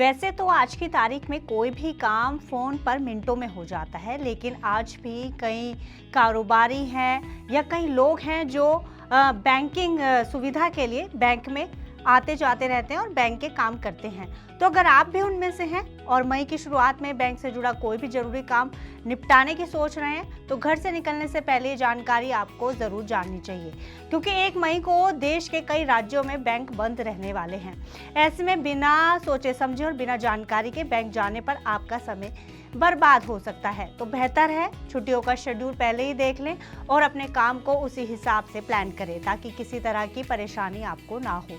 वैसे तो आज की तारीख में कोई भी काम फ़ोन पर मिनटों में हो जाता है, लेकिन आज भी कई कारोबारी हैं या कई लोग हैं जो बैंकिंग सुविधा के लिए बैंक में आते जाते रहते हैं और बैंक के काम करते हैं। तो अगर आप भी उनमें से हैं और मई की शुरुआत में बैंक से जुड़ा कोई भी ज़रूरी काम निपटाने की सोच रहे हैं, तो घर से निकलने से पहले ये जानकारी आपको ज़रूर जाननी चाहिए, क्योंकि 1 मई को देश के कई राज्यों में बैंक बंद रहने वाले हैं। ऐसे में बिना सोचे समझे और बिना जानकारी के बैंक जाने पर आपका समय बर्बाद हो सकता है। तो बेहतर है छुट्टियों का शेड्यूल पहले ही देख लें और अपने काम को उसी हिसाब से प्लान करें, ताकि किसी तरह की परेशानी आपको ना हो।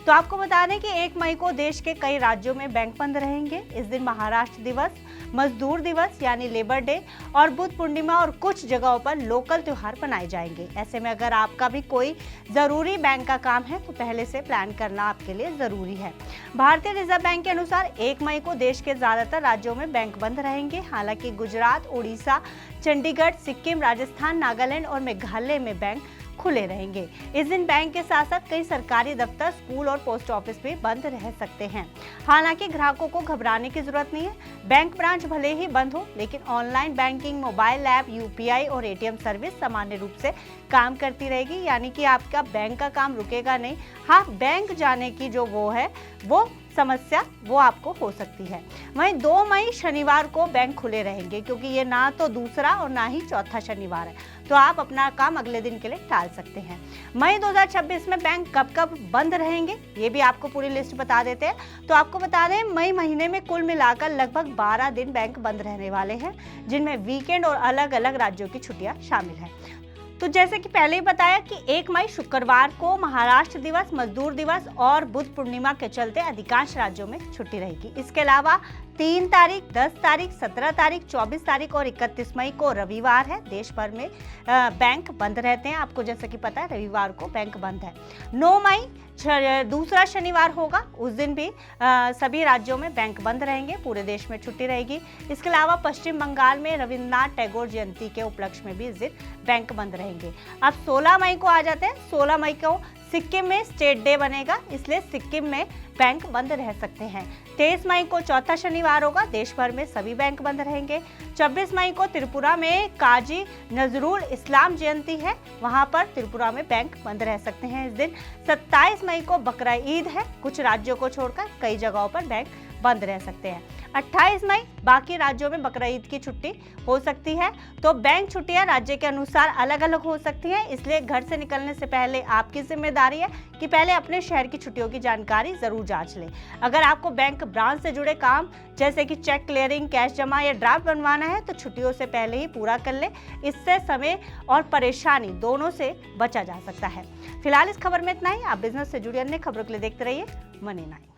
तो आपको बता दें कि 1 मई को देश के कई राज्यों में बैंक बंद रहेंगे। इस दिन महाराष्ट्र दिवस, मजदूर दिवस यानी लेबर डे और बुद्ध पूर्णिमा और कुछ जगहों पर लोकल त्योहार मनाए जाएंगे। ऐसे में अगर आपका भी कोई ज़रूरी बैंक का काम है तो पहले से प्लान करना आपके लिए ज़रूरी है। भारतीय रिजर्व बैंक के अनुसार 1 मई को देश के ज़्यादातर राज्यों में बैंक बंद रहेंगे। हालांकि गुजरात, उड़ीसा, चंडीगढ़, सिक्किम, राजस्थान, नागालैंड और मेघालय में बैंक खुले रहेंगे। इस दिन बैंक के साथ साथ कई सरकारी दफ्तर, स्कूल और पोस्ट ऑफिस भी बंद रह सकते हैं। हालांकि ग्राहकों को घबराने की जरूरत नहीं है। बैंक ब्रांच भले ही बंद हो, लेकिन online banking, mobile app, UPI और एटीएम सर्विस सामान्य रूप से काम करती रहेगी, यानी कि आपका बैंक का काम रुकेगा नहीं। हाँ, बैंक जाने की जो वो समस्या वो आपको हो सकती है। वहीं 2 मई शनिवार को बैंक खुले रहेंगे, क्योंकि ये ना तो दूसरा और ना ही चौथा शनिवार है, तो आप अपना काम अगले दिन के लिए टाल सकते हैं। मई 2026 में बैंक कब कब बंद रहेंगे, ये भी आपको पूरी लिस्ट बता देते हैं। तो आपको बता दें, मई महीने में कुल मिलाकर लगभग 12 दिन बैंक बंद रहने वाले हैं, जिनमें वीकेंड और अलग अलग राज्यों की छुट्टियां शामिल हैं। तो जैसे कि पहले ही बताया कि 1 मई शुक्रवार को महाराष्ट्र दिवस, मजदूर दिवस और बुद्ध पूर्णिमा के चलते अधिकांश राज्यों में छुट्टी रहेगी। इसके अलावा 3 तारीख, 10 तारीख, 17 तारीख, 24 तारीख और 31 मई को रविवार है। देश भर में बैंक बंद रहते हैं। आपको जैसे कि पता है रविवार को बैंक बंद है। 9 मई दूसरा शनिवार होगा, उस दिन भी सभी राज्यों में बैंक बंद रहेंगे, पूरे देश में छुट्टी रहेगी। इसके अलावा पश्चिम बंगाल में रविन्द्रनाथ टैगोर जयंती के उपलक्ष्य में भी इस दिन बैंक बंद रहेंगे। अब 16 मई को आ जाते हैं। 16 मई को सिक्किम में स्टेट डे बनेगा, इसलिए सिक्किम में बैंक बंद रह सकते हैं। 23 मई को चौथा शनिवार होगा, देश भर में सभी बैंक बंद रहेंगे। 24 मई को त्रिपुरा में काजी नजरुल इस्लाम जयंती है, वहां पर त्रिपुरा में बैंक बंद रह सकते हैं इस दिन। 27 मई को बकरा ईद है, कुछ राज्यों को छोड़कर कई जगहों पर बैंक बंद रह सकते हैं। 28 मई बाकी राज्यों में बकरा ईद की छुट्टी हो सकती है। तो बैंक छुट्टियां राज्य के अनुसार अलग अलग हो सकती हैं, इसलिए घर से निकलने से पहले आपकी जिम्मेदारी है कि पहले अपने शहर की छुट्टियों की जानकारी जरूर जांच लें। अगर आपको बैंक ब्रांच से जुड़े काम जैसे कि चेक क्लियरिंग, कैश जमा या ड्राफ्ट बनवाना है, तो छुट्टियों से पहले ही पूरा कर लें। इससे समय और परेशानी दोनों से बचा जा सकता है। फिलहाल इस खबर में इतना ही। आप बिजनेस से जुड़ी अन्य खबरों के लिए देखते रहिए मनी9।